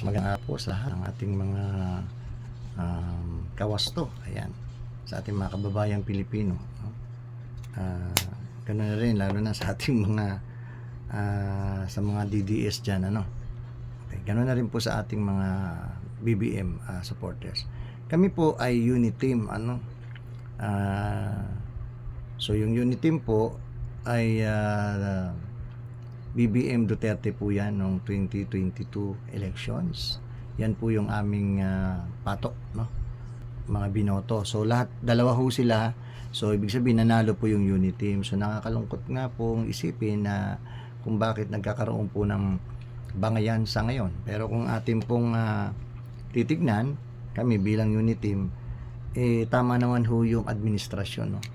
Magandang araw po sa lahat ng ating mga kawasto, ayan, sa ating mga kababayang Pilipino, no? Ganoon na rin, lalo na sa ating mga sa mga DDS dyan, ano? Okay, ganoon na rin po sa ating mga BBM supporters. Kami po ay unit team, ano? So yung unit team po ay BBM Duterte po yan noong 2022 elections. Yan po yung aming patok, no? Mga binoto. So lahat, dalawa ho sila. So ibig sabihin nanalo po yung unit team. So nakakalungkot nga pong isipin na kung bakit nagkakaroon po ng bangayan sa ngayon. Pero kung atin pong titignan, kami bilang unit team, tama naman ho yung administrasyon, no?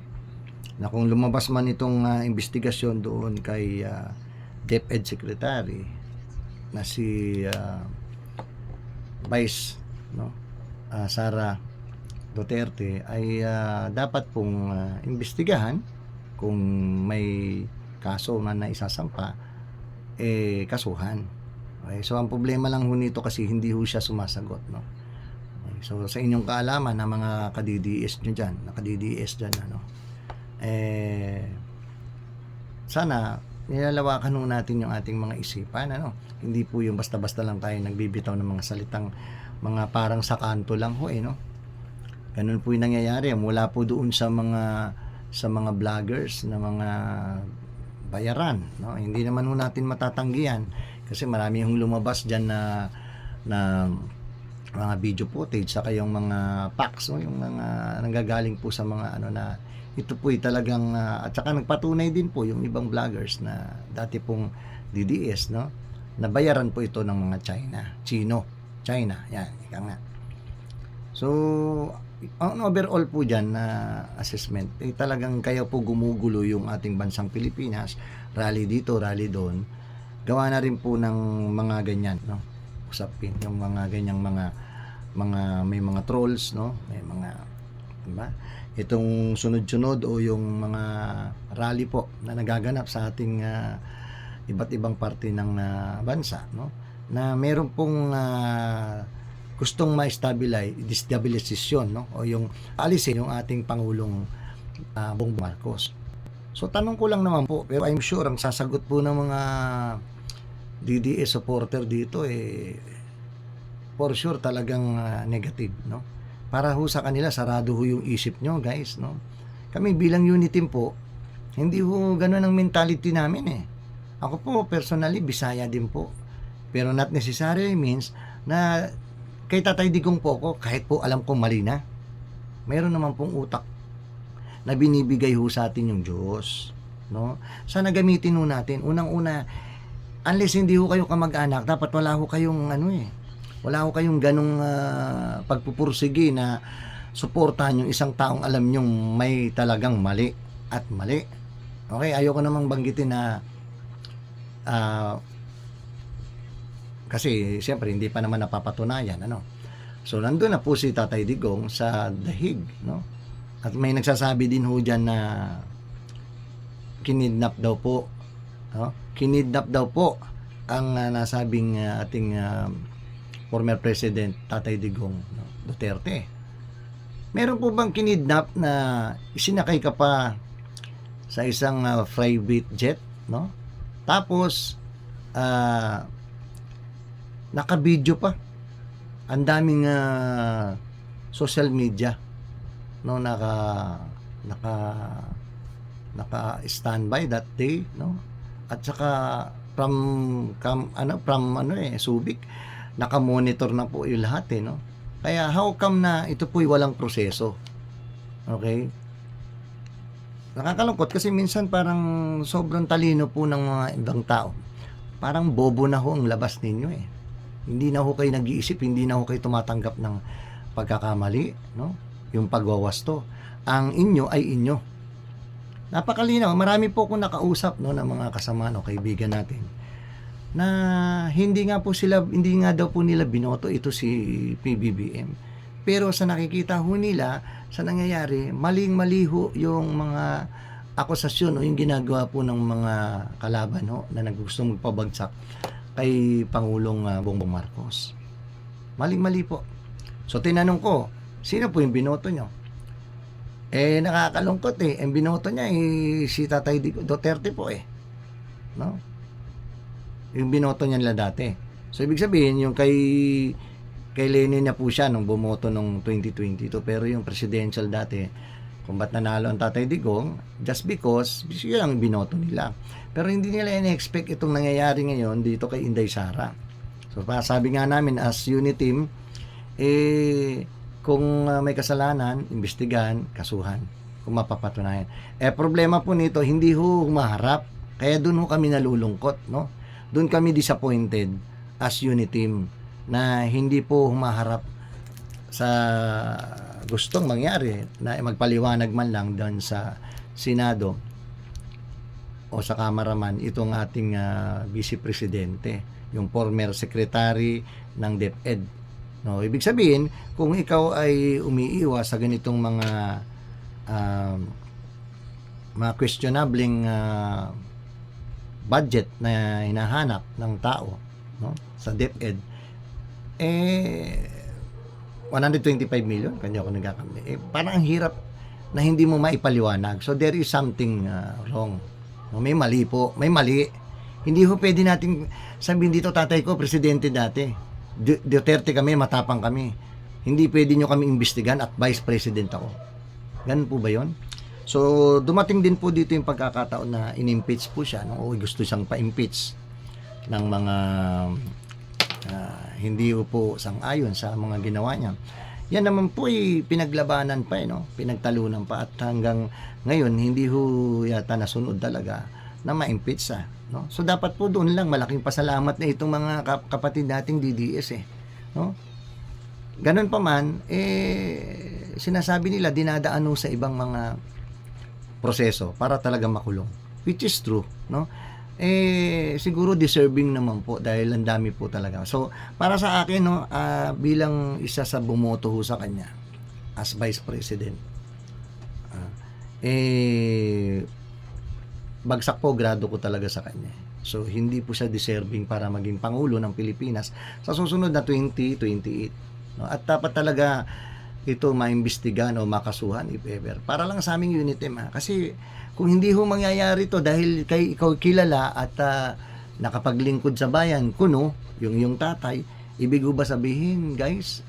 Na kung lumabas man itong investigasyon doon kay DepEd Secretary na si Vice, no, Sara Duterte, ay dapat pong imbestigahan kung may kaso na naisasampa, kasuhan. Okay, so ang problema lang ho nito kasi hindi ho siya sumasagot, no. Okay, so sa inyong kaalaman na mga ka-DDS nyo dyan, naka-DDS dyan, ano, sana nilalawakan nung natin yung ating mga isipan, ano. Hindi po yung basta-basta lang tayo nagbibitaw ng mga salitang mga parang sa kanto lang ho, no. Ganun po yung nangyayari mula po doon sa mga vloggers na mga bayaran, no. Hindi naman ho natin matatanggihan kasi marami yung lumabas diyan na mga video footage saka yung mga facts, no, yung mga nanggagaling po sa mga ano na ito po ay talagang at saka nagpatunay din po yung ibang vloggers na dati pong DDS, no, nabayaran po ito ng mga China, yan, ika nga. So ang overall po dyan na assessment ay talagang kaya po gumugulo yung ating bansang Pilipinas, rally dito, rally doon, gawa na rin po ng mga ganyan, no, usapin yung mga ganyang mga may mga trolls, no, may mga, diba, itong sunod-sunod o yung mga rally po na nagaganap sa ating iba't ibang parte ng bansa, no, na meron pong gustong ma-destabilisasyon, no, o yung alisin yung ating Pangulong Bongbong Marcos. So tanong ko lang naman po, pero I'm sure ang sasagot po ng mga DDS supporter dito for sure talagang negative, no. Para ho sa kanila, sarado ho yung isip nyo, guys, no. Kami bilang unit team po, hindi ho ganun ang mentality namin, Ako po, personally, Bisaya din po. Pero not necessarily means na kay Tatay Digong po ako, kahit po alam kong mali na, mayroon naman pong utak na binibigay ho sa atin yung Diyos, no. Sana gamitin ho natin. Unang-una, unless hindi ho kayo kamag-anak, dapat wala ho kayong wala ko kayong ganong pagpupursigi na suportahan yung isang taong alam nyong may talagang mali at mali. Okay, ayoko namang banggitin na kasi siyempre hindi pa naman napapatunayan, ano. So nandun na po si Tatay Digong sa dahig, no. At may nagsasabi din ho dyan na kinidnap daw po, no? Kinidnap daw po ang nasabing ating former President Tatay Digong, no, Duterte. Meron po bang kinidnap na isinakay ka pa sa isang private jet, no? Tapos naka-video pa. Ang daming social media, no, naka standby that day, no? At saka from Subic, naka-monitor na po yung lahat, no? Kaya how come na ito po'y walang proseso? Okay? Nakakalungkot kasi minsan parang sobrang talino po ng mga ibang tao. Parang bobo na ho ang labas ninyo, Hindi na ho kayo nag-iisip, hindi na ho kayo tumatanggap ng pagkakamali, no? Yung pagwawasto. Ang inyo ay inyo. Napakalinaw. Marami po akong nakausap, no, ng mga kasama, no, kaibigan natin, na hindi nga daw po nila binoto ito si PBBM. Pero sa nakikita ho nila, sa nangyayari, maling-mali ho yung mga akusasyon o yung ginagawa po ng mga kalaban, no, na nagustong magpabagsak kay Pangulong Bongbong Marcos. Maling-mali po. So tinanong ko, sino po yung binoto nyo? Nakakalungkot ang binoto niya si Tatay Duterte po no? Yung binoto niya nila dati. So ibig sabihin yung kay Lenin na po siya nung bumoto nung 2022, pero yung presidential dati, kung ba't nanalo ang Tatay Digong, just because yun ang binoto nila. Pero hindi nila in-expect itong nangyayari ngayon dito kay Inday Sara. So sabi nga namin as unit team, kung may kasalanan, imbestigahan, kasuhan, kung mapapatunayan. Problema po nito, hindi humaharap. Kaya doon kami nalulungkot, no? Doon kami disappointed as unit team na hindi po humaharap sa gustong mangyari na magpaliwanag man lang doon sa Senado o sa Kamara man itong ating Vice Presidente, yung former Secretary ng DepEd. No, ibig sabihin, kung ikaw ay umiiwas sa ganitong mga questionabling budget na hinahanap ng tao, no, sa DepEd, 125 million, kanya ako nagkakamali. Parang ang hirap na hindi mo maipaliwanag. So there is something wrong. No, may mali po, may mali. Hindi ho pwede natin sabihin dito, tatay ko presidente dati. Duterte kami, matapang kami. Hindi pwede nyo kami imbestigan at vice president ako. Ganun po ba yon? So dumating din po dito yung pagkakataon na in-impeach po siya, no? O gusto siyang pa-impeach ng mga hindi po sang-ayon sa mga ginawa niya. Yan naman po pinaglabanan pa no? Pinagtalunan pa at hanggang ngayon hindi ho yata nasunod talaga na ma-impeach siya, no? So dapat po doon lang malaking pasalamat na itong mga kapatid nating DDS no? Ganun pa man sinasabi nila dinadaan sa ibang mga proseso para talaga makulong, which is true, no? Siguro deserving naman po dahil ang dami po talaga. So para sa akin, no, bilang isa sa bumoto ho sa kanya as Vice President, bagsak po grado ko talaga sa kanya. So hindi po siya deserving para maging Pangulo ng Pilipinas sa susunod na 2028, no? At dapat talaga ito maimbestigahan o makasuhan if ever. Para lang sa aming unit team, kasi kung hindi ho mangyayari to dahil ikaw kilala at nakapaglingkod sa bayan, kuno, yung tatay, ibig ba sabihin, guys,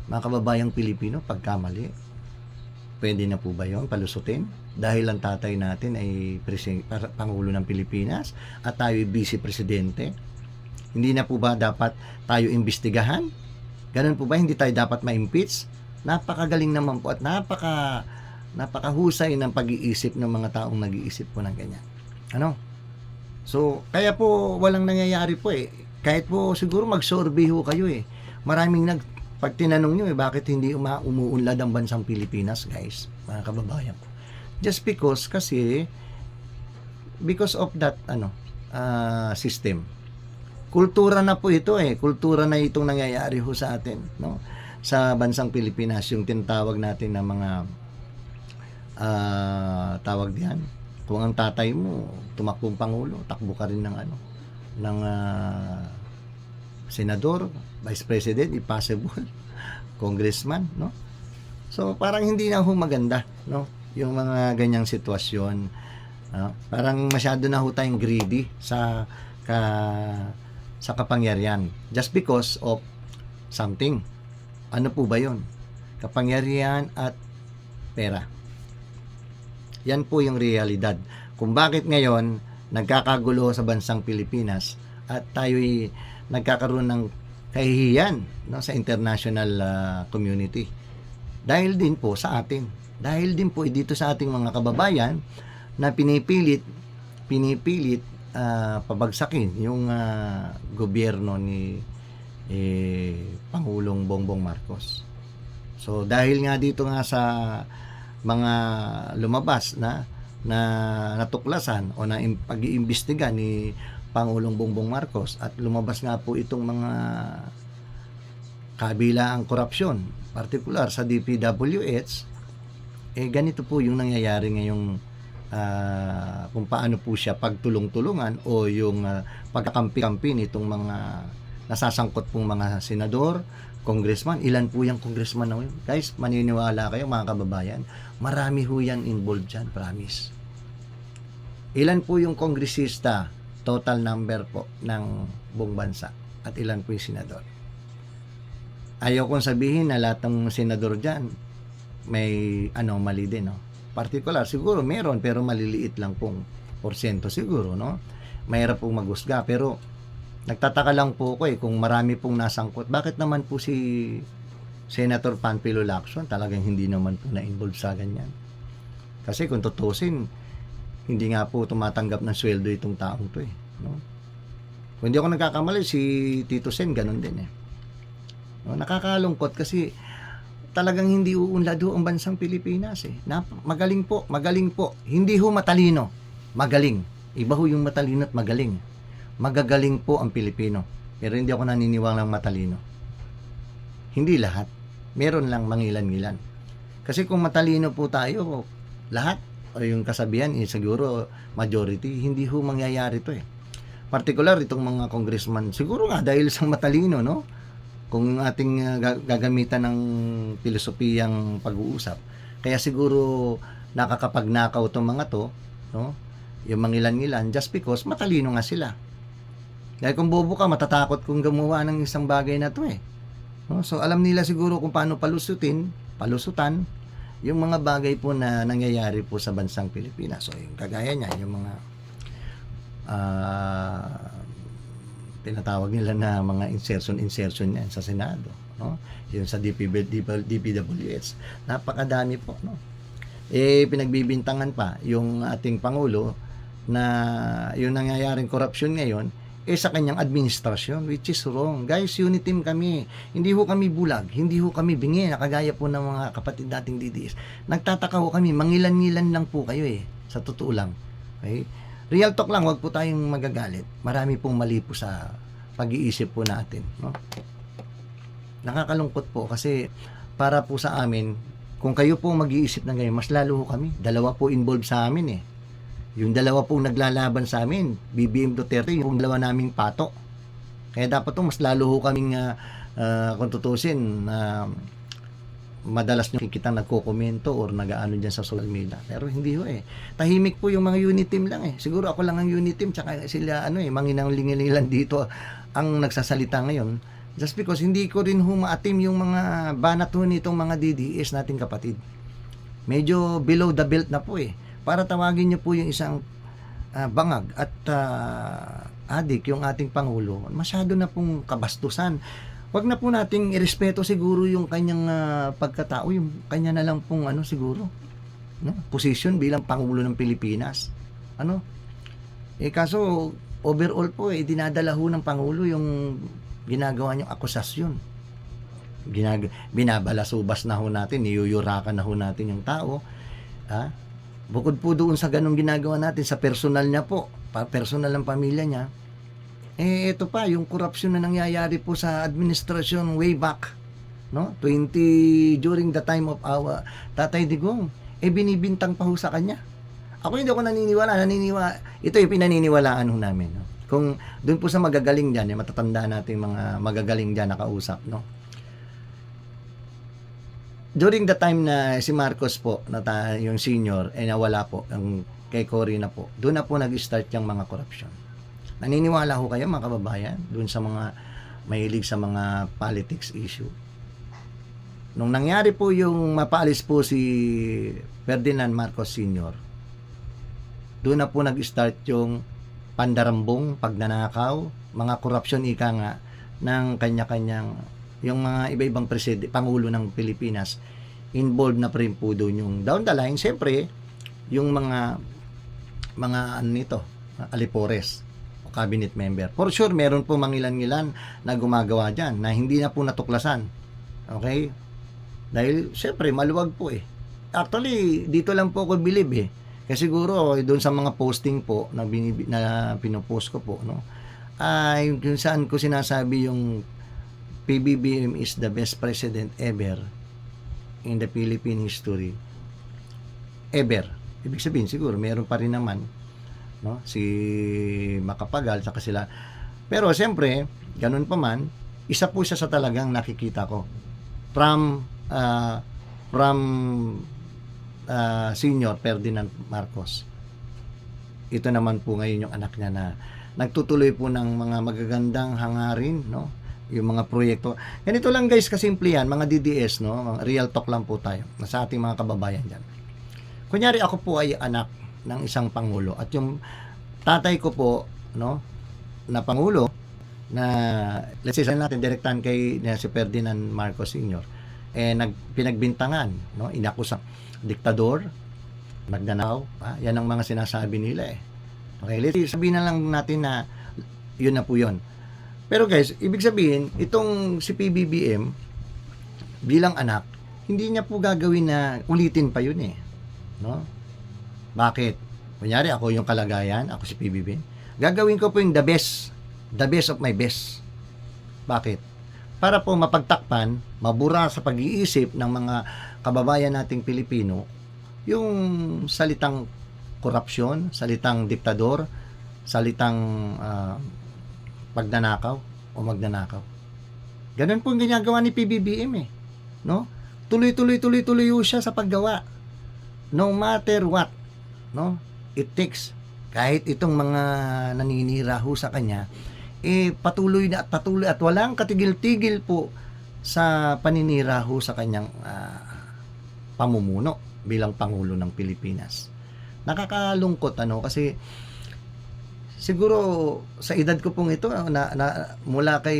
mga kababayang Pilipino, pagkamali, pwede na po ba yun palusutin? Dahil ang tatay natin ay Pangulo ng Pilipinas at tayo ay Vice Presidente, hindi na po ba dapat tayo imbestigahan? Ganun po ba, hindi tayo dapat ma-impeach? Napakagaling naman po at napakahusay ng pag-iisip ng mga taong nag-iisip po ng ganyan. Ano? So, kaya po walang nangyayari po Kahit po siguro mag-survey ho kayo Maraming pag tinanong nyo bakit hindi umuunlad ang bansang Pilipinas, guys, mga kababayan ko. Just because of that system. Kultura na po ito Kultura na itong nangyayari ho sa atin, no? Sa bansang Pilipinas, yung tinatawag natin na mga tawag diyan. Kung ang tatay mo tumakbong pangulo, takbo ka rin ng senador, vice president, if possible, congressman, no? So parang hindi na ho maganda, no? Yung mga ganyang sitwasyon, parang masyado na ho tayong greedy sa kapangyarihan just because of something. Ano po ba yun? Kapangyarihan at pera. Yan po yung realidad. Kung bakit ngayon nagkakagulo sa bansang Pilipinas at tayo'y nagkakaroon ng kahihiyan, no, sa international community. Dahil din po sa atin. Dahil din po dito sa ating mga kababayan na pinipilit pabagsakin yung gobyerno ni Pangulong Bongbong Marcos. So dahil nga dito nga sa mga lumabas na natuklasan o na pag-iimbestiga ni Pangulong Bongbong Marcos at lumabas nga po itong mga kabilaang korupsyon, partikular sa DPWH, ganito po yung nangyayari ngayong kung paano po siya pagtulong-tulungan o yung pagkakampi-kampi nitong mga nasasangkot pong mga senador, congressman. Ilan po yung congressman na yun? Guys, maniniwala kayo mga kababayan, marami ho yan involved dyan, promise. Ilan po yung kongresista, total number po ng buong bansa, at ilan po yung senador? Ayaw kong sabihin na lahat ng senador dyan may anomaly din, no? Particular, siguro meron, pero maliliit lang pong porsyento siguro, no? Mahirap pong maghusga, pero nagtataka lang po ko kung marami pong nasangkot. Bakit naman po si Senator Panfilo Lacson talagang hindi naman po na-involved sa ganyan? Kasi kung tutusin, hindi nga po tumatanggap ng sweldo itong taong to, no? Kung hindi ako nagkakamali, si Tito Sen, ganun din, no? Nakakalungkot kasi talagang hindi uunlad ho ang bansang Pilipinas, magaling po. Hindi ho matalino, magaling. Iba ho yung matalino at magaling. Magagaling po ang Pilipino, pero hindi ako naniniwalang matalino. Hindi lahat. Meron lang mangilan-ngilan. Kasi kung matalino po tayo, lahat, o yung kasabihan, siguro majority, hindi ho mangyayari to, Particular itong mga congressman, siguro nga dahil sa matalino, no? Kung ating gagamitan ng pilosopiyang pag-uusap, kaya siguro nakakapagnakaw itong mga to, no? Yung mangilan-ngilan, just because matalino nga sila. Dahil kung bobo ka, matatakot kung gumawa ng isang bagay na to, no? So alam nila siguro kung paano palusutan yung mga bagay po na nangyayari po sa bansang Pilipinas. So yung kagaya niya, yung mga tinatawag nila na mga insertion yan sa Senado, no? Yung sa DPWH, napakadami po, no? Pinagbibintangan pa yung ating Pangulo na yung nangyayaring korupsyon ngayon sa kanyang administrasyon, which is wrong. Guys, unity team kami. Hindi ho kami bulag, hindi ho kami bingi, nakagaya po ng mga kapatid nating DDS. Nagtataka ho kami, mangilan-ngilan lang po kayo, sa totoo lang. Okay? Real talk lang, wag po tayong magagalit. Marami pong mali po sa pag-iisip po natin, no? Nakakalungkot po kasi para po sa amin, kung kayo po mag-iisip ng ganyan, mas lalo ho kami. Dalawa po involved sa amin, Yung dalawa po naglalaban sa amin, BBM Duterte, yung dalawa naming pato. Kaya dapat po mas lalo ho kaming kung tutusin, madalas nyo kitang nagko-komento or nag-aano dyan sa social media. Pero hindi ho, tahimik po yung mga unit team lang, Siguro ako lang ang unit team, tsaka sila manginang lingilan dito ang nagsasalita ngayon. Just because hindi ko rin humaatim yung mga banat ho nitong mga DDS nating kapatid. Medyo below the belt na po, Para tawagin nyo po yung isang bangag at adik yung ating Pangulo, masyado na pong kabastusan. Wag na po nating irespeto siguro yung kanyang pagkatao, yung kanya na lang pong siguro, no? Position bilang Pangulo ng Pilipinas. Kaso overall po dinadala ho ng Pangulo yung ginagawa niyong akusasyon. Binabalasubas na ho natin, niyuyurakan na ho natin yung tao. Bukod po doon sa ganung ginagawa natin sa personal niya po, personal ng pamilya niya, ito pa, yung korupsyon na nangyayari po sa administrasyon way back, no? During the time of our Tatay Digong, binibintang pa ho sa kanya. Ako hindi ako naniniwala. Ito yung pinaniniwalaan ho namin, no? Kung doon po sa magagaling dyan, matatanda natin mga magagaling dyan nakausap, no? During the time na si Marcos po, yung senior, nawala po, ang kay Cory na po, doon na po nag-start yung mga korupsyon. Naniniwala ho kayo mga kababayan doon sa mga mahilig sa mga politics issue? Nung nangyari po yung mapaalis po si Ferdinand Marcos Sr., doon na po nag-start yung pandarambong, pagnanakaw, mga korupsyon nga ng kanya-kanyang, yung mga iba-ibang Pangulo ng Pilipinas, involved na rin po doon yung down the line. Siyempre, yung mga alipores, cabinet member. For sure, meron po mangilan-ngilan na gumagawa dyan na hindi na po natuklasan. Okay? Dahil, syempre, maluwag po Actually, dito lang po ako believe Kasi siguro, doon sa mga posting po na pinopost ko po, no? Kung saan ko sinasabi yung PBBM is the best president ever in the Philippine history. Ever. Ibig sabihin, siguro, meron pa rin naman, no? Si Macapagal, saka sila. Pero siyempre, Ganun pa man, isa po siya sa talagang nakikita ko from Senior Ferdinand Marcos. Ito naman po ngayon yung anak niya na nagtutuloy po ng mga magagandang hangarin, no? Yung mga proyekto. Ganito lang guys, kasimple yan, mga DDS, no? Mga real talk lang po tayo sa ating mga kababayan dyan. Kunyari ako po ay anak ng isang pangulo at yung tatay ko po, no, na pangulo na let's say natin direktahan kay si Ferdinand Marcos Sr. Pinagbintangan, no, inakusang diktador, magnanakaw, yan ang mga sinasabi nila eh. Okay, let's say, sabihin na lang natin na yun na po yun. Pero guys, ibig sabihin, itong si PBBM bilang anak, hindi niya po gagawin na ulitin pa yun eh. No? Bakit? Kunyari, ako yung kalagayan, ako si PBBM. Gagawin ko po yung the best of my best. Bakit? Para po mapagtakpan, mabura sa pag-iisip ng mga kababayan nating Pilipino, yung salitang korupsyon, salitang diktador, salitang pagnanakaw o magnanakaw. Ganun po ang ginagawa ni PBBM eh. No? Tuloy siya sa paggawa. No matter what, no? It takes. Kahit itong mga naninira ho sa kanya, patuloy at walang katigil-tigil po sa paninira ho sa kanyang pamumuno bilang Pangulo ng Pilipinas. Nakakalungkot kasi siguro sa edad ko pong ito mula kay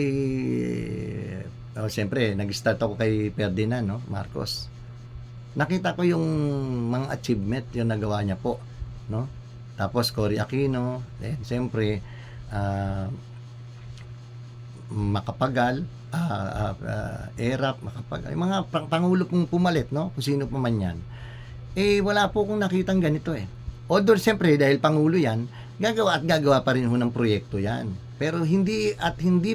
siyempre nag-start ako kay Ferdinand Marcos. Nakita ko yung mga achievement yung nagawa niya po, no? Tapos Cory Aquino, siyempre Macapagal, ERAP, Macapagal, yung mga pangulo pong pumalit, no? Kung sino pa man yan. Wala po akong nakitang ganito eh. Although siyempre dahil pangulo yan, gagawa pa rin ho ng proyekto yan. Pero hindi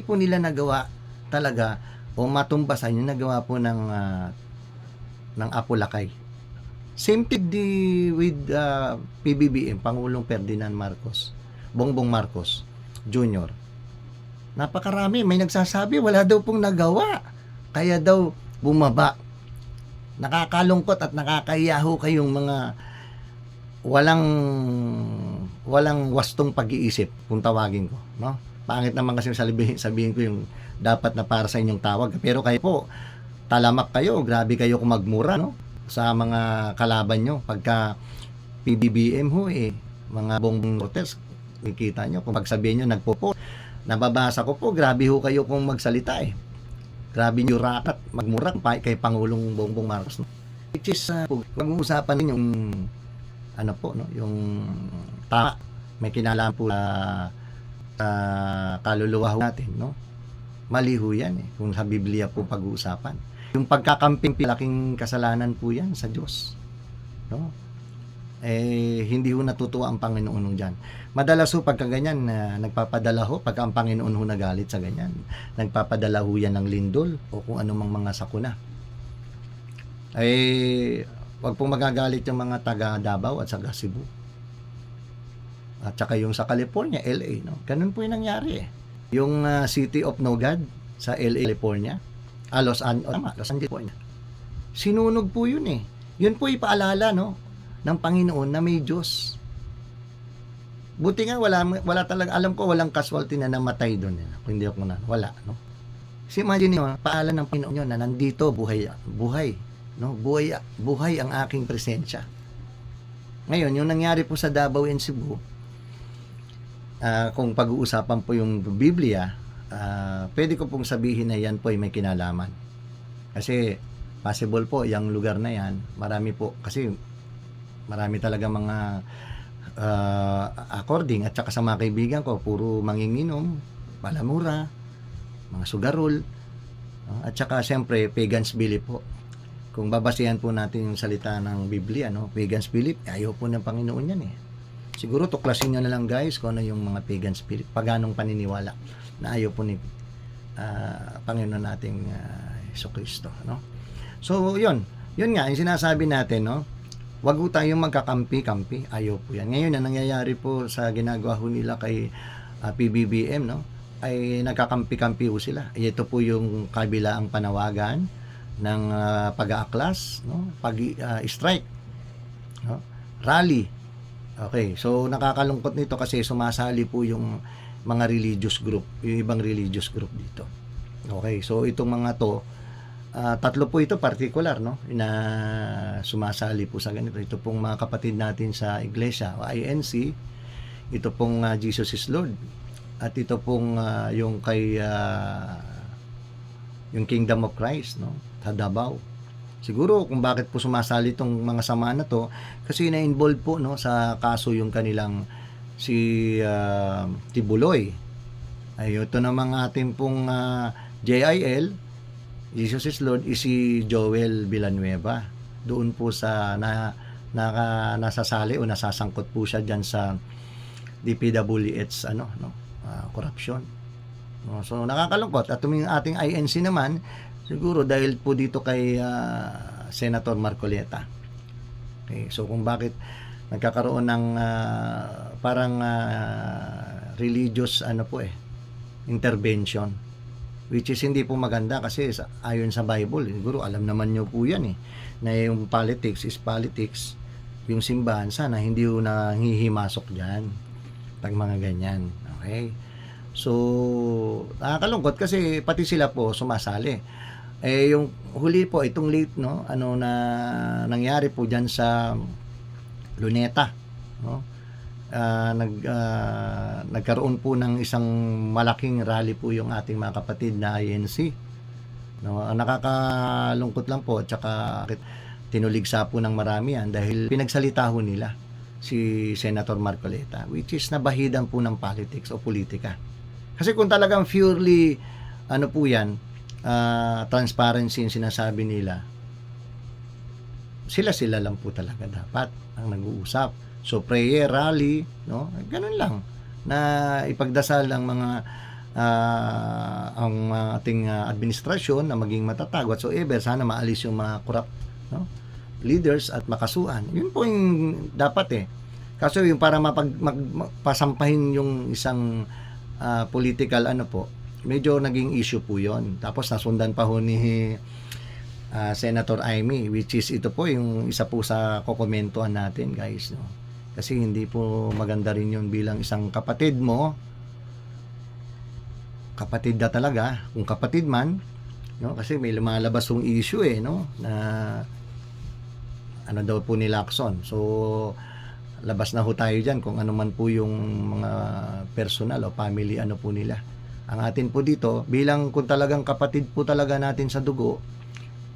po nila nagawa talaga o matumbasan yung nagawa po ng Apo Lakay. Same thing with PBBM, Pangulong Ferdinand Marcos, Bongbong Marcos Jr. Napakarami, may nagsasabi wala daw pong nagawa, kaya daw bumaba. Nakakalungkot at nakakahiyaho kayong mga walang wastong pag-iisip kung tawagin ko, no? Pangit naman kasi sabihin ko yung dapat na para sa inyong tawag, pero kayo po talamak kayo, grabe kayo kung magmura, no? Sa mga kalaban nyo pagka PBBM ho mga Bongbong Marcos, nakikita nyo kung pagsabihin nyo nagpo-post, nababasa ko po, grabe ho kayo kung magsalita grabe nyo rakat magmura kay Pangulong Bongbong Marcos, no? Which is pag-uusapan din yung yung tama, may kinalaman po sa kaluluwa natin, no? Mali ho yan kung sa Biblia po pag-uusapan. Yung pagkakamping, laking kasalanan po yan sa Diyos, no? Hindi ho natutuwa ang Panginoon dyan. Madalas ho pagka ganyan, nagpapadala ho, pagka ang Panginoon ho nagalit sa ganyan, nagpapadala ho yan ng lindol o kung anumang mga sakuna. Wag pong magagalit yung mga taga Davao at taga Cebu. At saka yung sa California, LA, no? Ganun po yung nangyari Yung City of Nogad sa LA, California, Los Angeles, California. Sinunog po yun Yun po ipaalala, no, ng Panginoon na may Diyos. Buti nga wala talaga, alam ko walang casualty na namatay doon. Kung hindi ako wala, no? So imagine niyo, paalala ng Panginoon yun na nandito buhay, no? Buhay ang aking presensya. Ngayon, yung nangyari po sa Davao and Cebu, kung pag-uusapan po yung Biblia, pwede ko pong sabihin na yan po ay may kinalaman. Kasi possible po yung lugar na yan, marami po, kasi marami talaga mga according at saka sa mga kaibigan ko, puro manginginom, palamura, mga sugarol, at saka siyempre pagans belief po. Kung babasihan po natin yung salita ng Biblia, no, pagans belief, ayaw po ng Panginoon yan Siguro tuklasin nyo na lang guys kung ano yung mga pagans belief, paganong paniniwala na ayaw po ni Panginoon nating Jesucristo, no? So yun nga yung sinasabi natin, no? Wag po tayong magkakampi-kampi, ayaw po yan. Ngayon na nangyayari po sa ginagawa ho nila kay PBBM, no? ay nagkakampi-kampi po sila. Ito po yung kabilaang panawagan ng pag-aaklas, no? Strike, no? Rally. Okay, so nakakalungkot nito kasi sumasali po yung mga religious group, yung ibang religious group dito. Okay, so itong mga to, tatlo po ito particular, no, na sumasali po sa ganito. Ito pong mga kapatid natin sa iglesia o INC, ito pong Jesus is Lord, at ito pong yung kay yung Kingdom of Christ, no, sa Davao. Siguro kung bakit po sumasali itong mga sama na to, kasi na-involve po, no, sa kaso yung kanilang si Tibuloy. Ay, ito namang ating pong JIL, Jesus is Lord, is si Joel Villanueva. Doon po sa nasasali o nasasangkot po siya diyan sa DPWH corruption. No, so nakakalungkot. At yung ating INC naman, siguro dahil po dito kay Senator Marcoleta. Okay, so kung bakit nagkakaroon ng parang religious intervention, which is hindi po maganda kasi ayon sa Bible, siguro alam naman nyo po yan na yung politics is politics, yung simbahan sana hindi yung nanghihimasok dyan pag mga ganyan. Okay, so nakakalungkot kasi pati sila po sumasali. Yung huli po, itong late, no, na nangyari po dyan sa Luneta, no, nagkaroon po ng isang malaking rally po yung ating mga kapatid na INC, no. Nakakalungkot lang po, at saka tinuligsa po ng marami yan dahil pinagsalita ho nila si Senator Marcoleta, which is nabahidan po ng politics o politika. Kasi kung talagang purely po yan, transparency yung sinasabi nila, sila lang po talaga dapat ang nag-uusap. So prayer, rally, no, ganun lang, na ipagdasal ang mga ang ating administrasyon na maging matatag whatsoever. Sana maalis yung mga corrupt, no, leaders at makasuhan. Yun po yung dapat Kaso yung para pasampahin yung isang political medyo naging issue po yon. Tapos nasundan pa ho ni Senator Amy, which is ito po yung isa po sa kokomentuhan natin, guys, no? Kasi hindi po maganda rin yun bilang isang kapatid mo. Kapatid na talaga, kung kapatid man, no? Kasi may lumalabas yung issue no, na daw po ni Lacson. So labas na ho tayo dyan kung ano man po yung mga personal o family po nila. Ang atin po dito, bilang kung talagang kapatid po talaga natin sa dugo,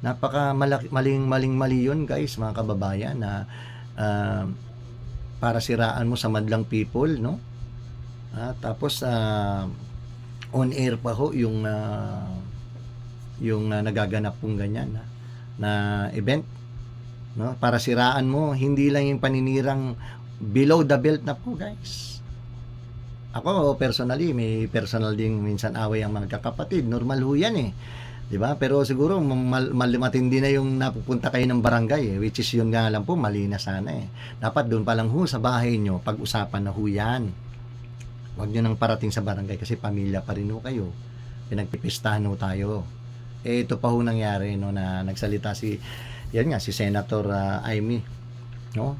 napaka mali yun, guys, mga kababayan, na para siraan mo sa madlang people, no? Tapos on air pa ho yung nagaganap pong ganyan na event, no? Para siraan mo, hindi lang yung paninirang below the belt na po, guys. Ako personally, may personal ding minsan away ang mga kakapatid. Normal ho yan 'di ba? Pero siguro matindi na yung napupunta kayo ng barangay which is yun nga lang po, mali na sana Dapat doon pa lang ho sa bahay nyo, pag-usapan na ho yan. Huwag nyo nang parating sa barangay kasi pamilya pa rin ho kayo. Pinagpipistahan ho tayo. Ito pa ho nangyari, no, na nagsalita si Senator Amy, no?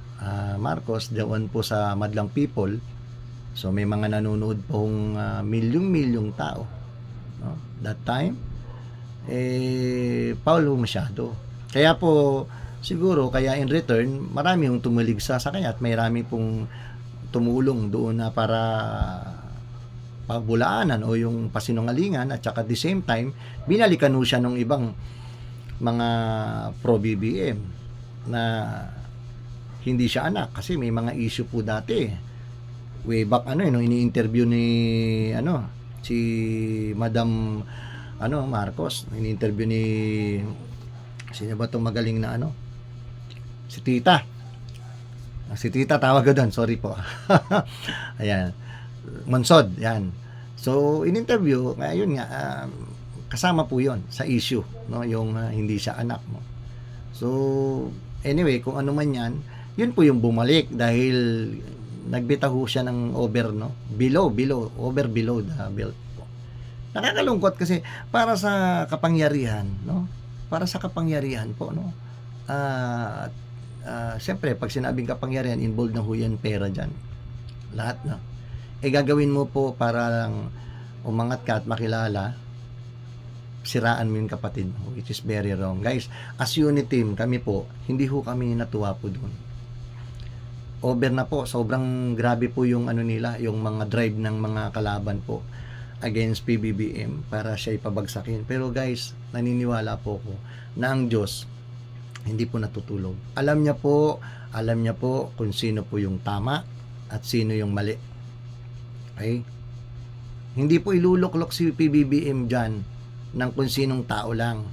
Marcos doon po sa madlang people. So may mga nanonood pong milyong-milyong tao, no? That time Paulo masyado. Kaya po siguro kaya in return marami yung tumuligsa sa kanya at may rami pong tumulong doon na para pabulaanan o yung pasinungalingan, at saka at the same time binalikan ho siya ng ibang mga pro-BBM na hindi siya anak kasi may mga issue po dati way back ini-interview ni si Madam Marcos, ini-interview ni sino ba itong magaling na si Tita tawag ko doon, sorry po. Ayan, Monsod, yan. So in-interview ngayon nga kasama po yon sa issue, no, yung hindi siya anak mo. So anyway, kung ano man yan, yun po yung bumalik dahil nagbitaho siya ng below the belt po. Nakakalungkot kasi para sa kapangyarihan, no? Para sa kapangyarihan po, no? At siyempre, pag sinabing kapangyarihan, involved na ho yan pera dyan. Lahat na. Gagawin mo po para lang umangat ka at makilala, siraan mo yung kapatid mo, which is very wrong. Guys, as unit team, kami po, hindi ho kami natuwa po doon. Over na po, sobrang grabe po yung ano nila, yung mga drive ng mga kalaban po against PBBM para siya ipabagsakin. Pero guys, naniniwala po ko na ang Diyos hindi po natutulog. Alam niya po kung sino po yung tama at sino yung mali. Okay? Hindi po iluluklok si PBBM dyan ng kung sinong tao lang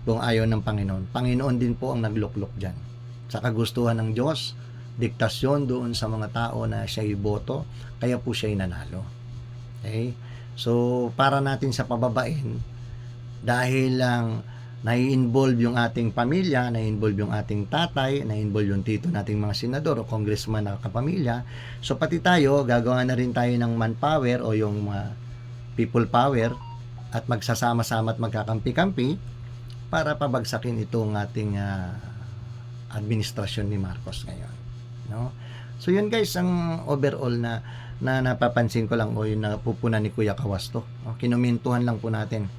kung ayaw ng Panginoon. Panginoon din po ang nagluklok dyan. Sa kagustuhan ng Diyos, diktasyon doon sa mga tao na siya iboto, kaya po siya nanalo. Okay? So, para natin sa pababain, dahil lang nai-involve yung ating pamilya, nai-involve yung ating tatay, nai-involve yung tito nating mga senador o congressman na kapamilya, so pati tayo, gagawa na rin tayo ng manpower o yung people power at magsasama-sama at magkakampi-kampi para pabagsakin itong ating administrasyon ni Marcos ngayon. No? So yun guys, ang overall na napapansin ko lang o yung napupunan ni Kuya Kawasto. No? Kinumentuhan lang po natin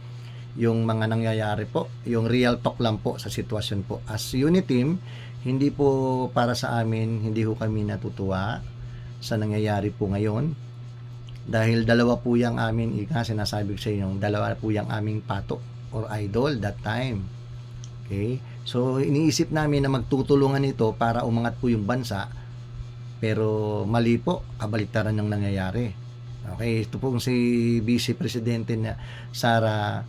yung mga nangyayari po, yung real talk lang po sa sitwasyon po. As unit team, hindi po para sa amin, hindi po kami natutuwa sa nangyayari po ngayon. Dahil dalawa po yung amin, sinasabi ko sa inyo, dalawa po yung aming pato or idol that time. Okay? So, iniisip namin na magtutulungan ito para umangat po yung bansa, pero mali po, kabaliktaran ng nangyayari. Okay? Ito pong si Vice Presidente na Sara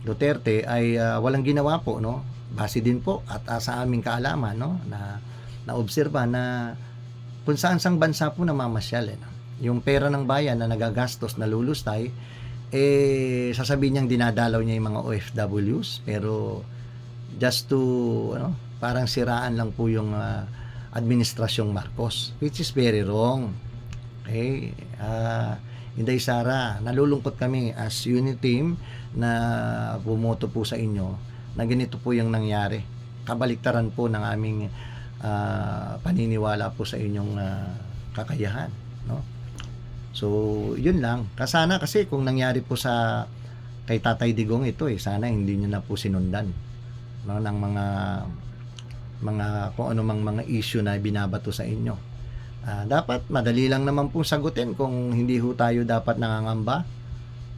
Duterte ay walang ginawa po, no? Base din po at sa aming kaalaman, no, na naobserba na kung saan-sang bansa po namamasyal, no? Yung pera ng bayan na nagagastos, nalulustay, sasabihin niyang dinadalaw niya yung mga OFWs, pero just to parang siraan lang po yung administrasyong Marcos, which is very wrong. Okay? Inday Sara, nalulungkot kami as unit team na bumoto po sa inyo na ganito po yung nangyari. Kabaliktaran po ng aming paniniwala po sa inyong kakayahan, no? So, yun lang. Sana kasi kung nangyari po sa kay Tatay Digong ito, sana hindi niyo na po sinundan, no, ng mga kung ano mang mga issue na binabato sa inyo. Dapat madali lang naman pong sagutin kung hindi ho tayo dapat nangangamba.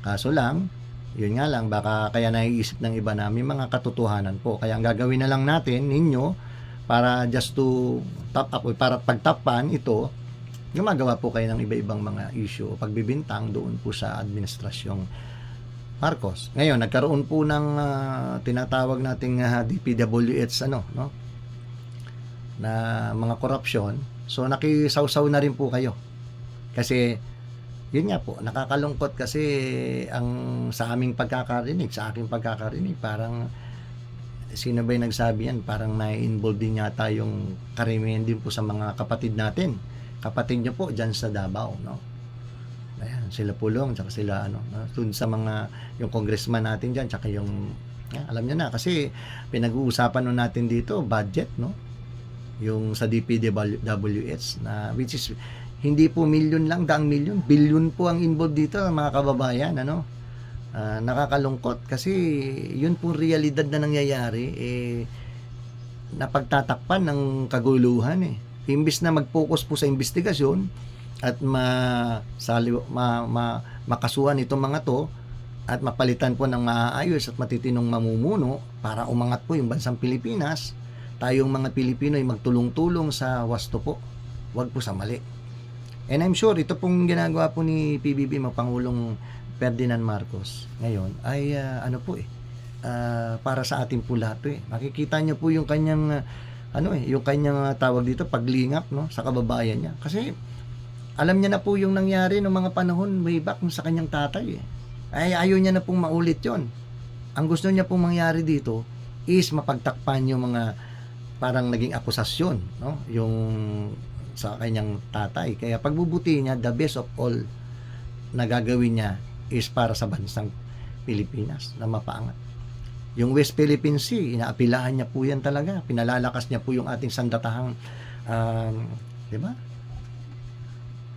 Kaso lang, yun nga lang, baka kaya naiisip ng iba na may mga katotohanan po. Kaya ang gagawin na lang natin ninyo para just to top up o para pagtapan ito, gumagawa po kayo ng iba-ibang mga issue o pagbibintang doon po sa administrasyong Marcos. Ngayon, nagkaroon po ng tinatawag nating DPWH na mga korupsyon. So nakisawsaw na rin po kayo. Kasi yun nga po, nakakalungkot kasi ang sa aming pagkakarinig, sa aking pagkakarinig, parang sino ba yung nagsabi yan? Parang na-involve din yata yung karamihan din po sa mga kapatid natin. Kapatid nyo po dyan sa Davao, no? Ayan, sila Pulong, tsaka sila dun sa mga yung congressman natin dyan, tsaka yung alam nyo na, kasi pinag-uusapan nun natin dito, budget, no? Yung sa DPWH na which is hindi po milyon lang, daang milyon, bilyon po ang involved dito mga kababayan, nakakalungkot kasi yun po realidad na nangyayari, napagtatakpan ng kaguluhan. Imbis na mag-focus po sa investigasyon at makasuhan itong mga to at mapalitan po ng maayos at matitinong mamumuno para umangat po yung bansang Pilipinas, tayong mga Pilipino ay magtulong-tulong sa wasto po, wag po sa mali. And I'm sure ito pong ginagawa po ni PBB Pangulong Ferdinand Marcos ngayon ay para sa ating po lahat. Makikita niyo po yung kanyang yung kanyang tawag dito, paglingap, no, sa kababayan niya. Kasi alam niya na po yung nangyari noong mga panahon way back sa kanyang tatay. Ay ayaw niya na pong maulit yon. Ang gusto niya pong mangyari dito is mapagtakpan yung mga parang naging akusasyon, no, yung sa kanyang tatay. Kaya pagbubuti niya, the best of all na gagawin niya is para sa bansang Pilipinas na mapaangat. Yung West Philippine Sea, inaapilahan niya po yan talaga. Pinalalakas niya po yung ating sandatahang, di ba?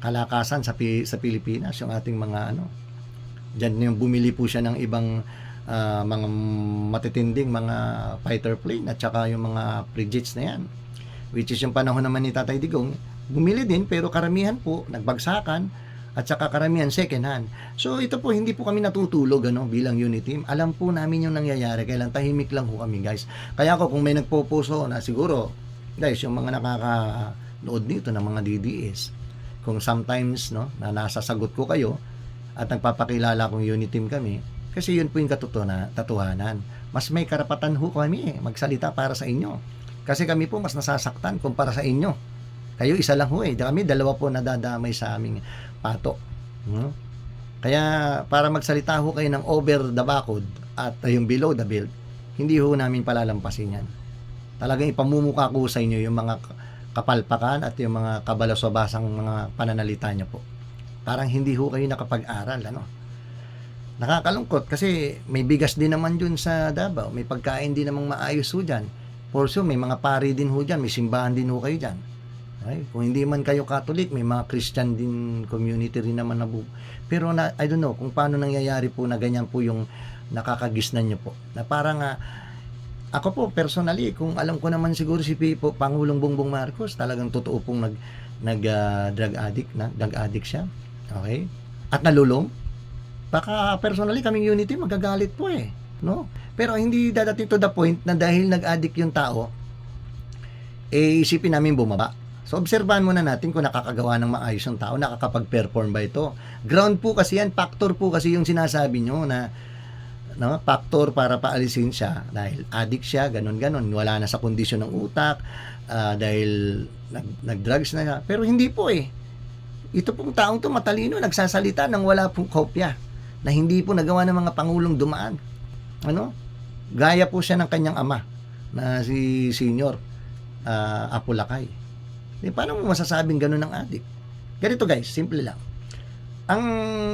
Kalakasan sa Pilipinas, yung ating mga diyan yung bumili po siya ng ibang mga matitinding mga fighter plane at saka yung mga frigates na yan. Which is yung panahon naman ni Tatay Digong, bumili din pero karamihan po nagbagsakan at saka karamihan second hand. So ito po, hindi po kami natutulog bilang unit team. Alam po namin yung nangyayari, kailan tahimik lang po kami guys. Kaya ako kung may nagpo-poso na siguro guys, yung mga nakakanood nito ng mga DDS, kung sometimes na nasasagot ko kayo at nagpapakilala kong unit team kami, kasi yun po yung katotohanan. Mas may karapatan ho kami magsalita para sa inyo. Kasi kami po mas nasasaktan kumpara sa inyo. Kayo isa lang ho kami dalawa po nadadamay sa aming pato. Kaya para magsalita ho kayo ng over the backwood at yung below the belt, hindi ho namin palalampasin yan. Talagang ipamumukha ko sa inyo yung mga kapalpakan at yung mga kabalaswabasang mga pananalita nyo po. Parang hindi ho kayo nakapag-aral. Nakakalungkot kasi may bigas din naman dun sa Davao, may pagkain din namang maayos ho dyan. For sure, may mga pari din ho dyan, may simbahan din ho kayo dyan. Ay, kung hindi man kayo Catholic, may mga Christian din community rin naman na pero I don't know kung paano nangyayari po na ganyan po yung nakakagisnan nyo po. Na parang ako po personally, kung alam ko naman siguro si Pangulong Bongbong Marcos, talagang totoo pong drug addict siya. Okay? At nalulong. Baka personally kaming unity magagalit po no? Pero hindi dadating to the point na dahil nag-addict yung tao, isipin namin bumaba. So, obserbahan muna natin kung nakakagawa ng maayos yung tao, nakakapag-perform ba ito. Ground po kasi yan, factor po kasi yung sinasabi nyo na factor para paalisin siya dahil addict siya, ganon-ganon. Wala na sa kondisyon ng utak, dahil nag-drugs na siya. Pero hindi po Ito pong taong to matalino, nagsasalita nang wala pong kopya na hindi po nagawa ng mga pangulong dumaan. Gaya po siya ng kanyang ama na si Senior Apulacay. Paano mo masasabing gano'n ng addict? Ganito guys, simple lang. Ang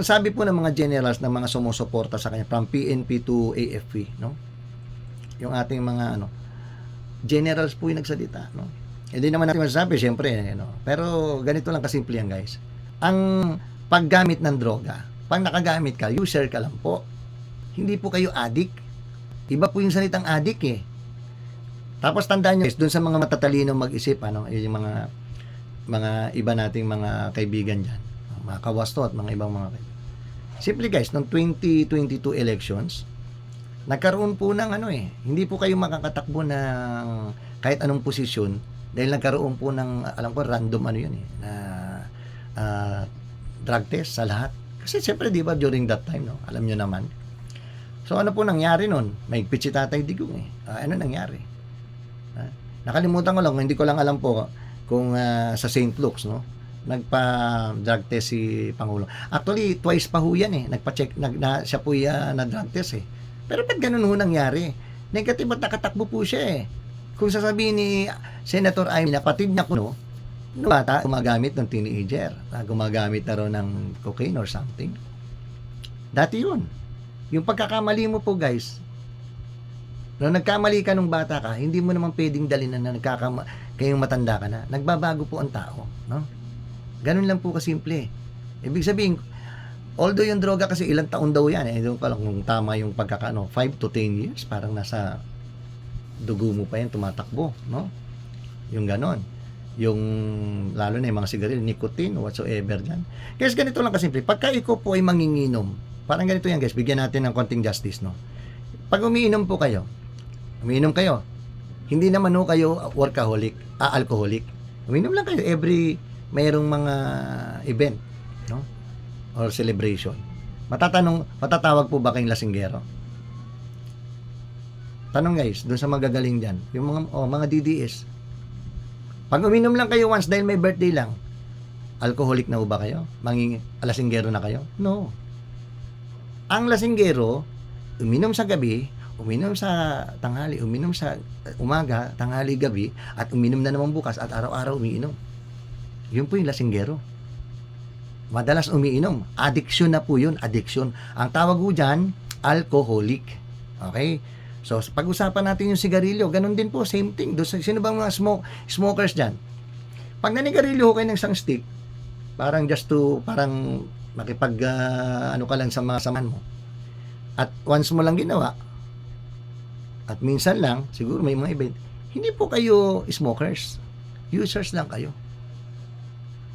sabi po ng mga generals ng mga sumusuporta sa kanya from PNP to AFP, yung ating mga generals po yung nagsalita, Hindi naman natin masasabi, syempre, pero ganito lang kasimple yan guys. Ang paggamit ng droga, pag nakagamit ka, user ka lang po. Hindi po kayo addict. Iba po yung salitang addict Tapos tandaan nyo, dun sa mga matatalino mag-isip, yung mga iba nating mga kaibigan dyan, mga kawasto at mga ibang mga kaibigan. Simple guys, noong 2022 elections, nagkaroon po ng hindi po kayo makakatakbo ng kahit anong posisyon dahil nagkaroon po ng, alam ko, random na drug test sa lahat. Kasi siyempre, di ba, during that time, alam nyo naman. So, ano po nangyari nun? May si Tatay Digong ano nangyari? Nakalimutan ko lang, hindi ko lang alam po kung sa St. Luke's, nagpa-drug test si Pangulo. Actually, twice pa ho yan nagpa-check, siya po na drug test Pero ba't ganun ho nangyari? Negative at nakatakbo po siya Kung sasabihin ni Senator Amy, napatid niya ko, no bata, gumagamit ng teenager, gumagamit na raw ng cocaine or something. Dati yun. Yung pagkakamali mo po guys, nung nagkamali ka nung bata ka, hindi mo naman pwedeng dalhin na kayong matanda ka na. Nagbabago po ang tao, Ganun lang po kasimple. Ibig sabihin, although yung droga kasi ilang taon daw yan, doon ka lang kung tama yung 5 to 10 years, parang nasa dugo mo pa yan, tumatakbo, Yung ganon. Yung, lalo na yung mga sigarilyo, nicotine, whatsoever dyan. Guys, ganito lang kasimple. Pagka ikaw po ay manginginom, parang ganito yan guys, bigyan natin ng konting justice, Pag umiinom po kayo, hindi naman kayo workaholic, alcoholic. Umiinom lang kayo mayroong mga event, or celebration. Matatawag po ba kayong lasinggero? Tanong guys, doon sa magagaling dyan, yung mga DDS. Pag uminom lang kayo once dahil may birthday lang, alcoholic na ba kayo? Lasinggero na kayo? No. Ang lasinggero, uminom sa gabi, uminom sa tanghali, uminom sa umaga, tanghali, gabi, at uminom na naman bukas at araw-araw umiinom. Yun po yung lasinggero. madalas umiinom. Addiction na po yun, addiction. Ang tawag po dyan, alcoholic. Okay? So, pag-usapan natin yung sigarilyo, ganun din po, same thing. Sino bang mga smokers dyan? Pag nanigarilyo kayo ng isang stick, parang parang makipag, ano ka lang sa mga samahan mo. At once mo lang ginawa, at minsan lang, siguro may mga event, hindi po kayo smokers. Users lang kayo.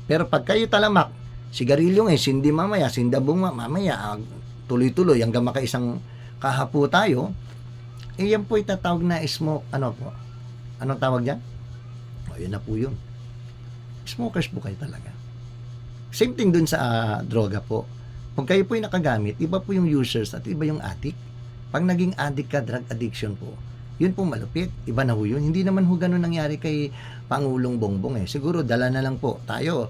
Pero pag kayo talamak, sigarilyo ngayon, sindi mamaya, sindabong mamaya, tuloy-tuloy, hanggang makaisang kahapo tayo, yan po itatawag na smoke, ano po? Anong tawag dyan? Yun na po yun. Smokers po kayo talaga. Same thing dun sa droga po. Kung kayo po yung nakagamit, iba po yung users at iba yung addict. Pag naging addict ka, drug addiction po, yun po malupit. Iba na ho yun. Hindi naman ho ganun nangyari kay Pangulong Bongbong Siguro dala na lang po tayo.